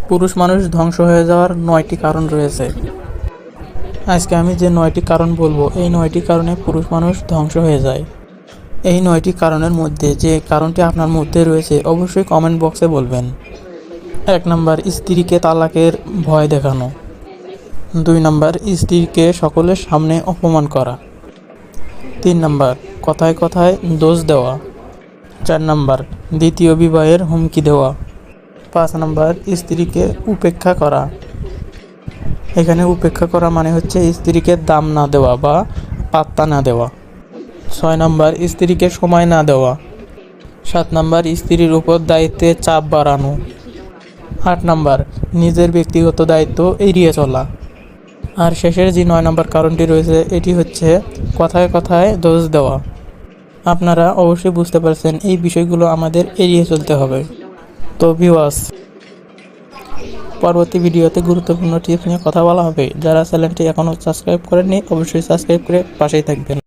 পুরুষ মানুষ ধ্বংস হয়ে যাওয়ার 9টি কারণ রয়েছে। আজকে আমি যে 9টি কারণ বলবো, এই 9টি কারণে পুরুষ মানুষ ধ্বংস হয়ে যায়। এই 9টি কারণের মধ্যে যে কারণটি আপনার মধ্যে রয়েছে অবশ্যই কমেন্ট বক্সে বলবেন। 1 নাম্বার, স্ত্রীকে তালাকের ভয় দেখানো। 2 নাম্বার, স্ত্রীকে সকলের সামনে অপমান করা। 3 নাম্বার, কথায় কথায় দোষ দেওয়া। 4 নাম্বার, দ্বিতীয় বিবাহের হুমকি দেওয়া। 5 নাম্বার, স্ত্রীকে উপেক্ষা করা। এখানে উপেক্ষা করা মানে হচ্ছে স্ত্রীকে দাম না দেওয়া বা পাত্তা না দেওয়া। 6 নাম্বার, স্ত্রীকে সময় না দেওয়া। 7 নাম্বার, স্ত্রীর উপর দায়িত্বের চাপ বাড়ানো। 8 নাম্বার, নিজের ব্যক্তিগত দায়িত্ব এড়িয়ে চলা। আর শেষের যে 9 নাম্বার কারণটি রয়েছে, এটি হচ্ছে কথায় কথায় দোষ দেওয়া। আপনারা অবশ্যই বুঝতে পারছেন এই বিষয়গুলো আমাদের এড়িয়ে চলতে হবে। তো ভিউয়ার্স, পরবর্তী ভিডিওতে গুরুত্বপূর্ণ টিপস নিয়ে কথা বলা হবে। যারা চ্যানেলটি এখনও সাবস্ক্রাইব করেননি অবশ্যই সাবস্ক্রাইব করে পাশেই থাকবেন।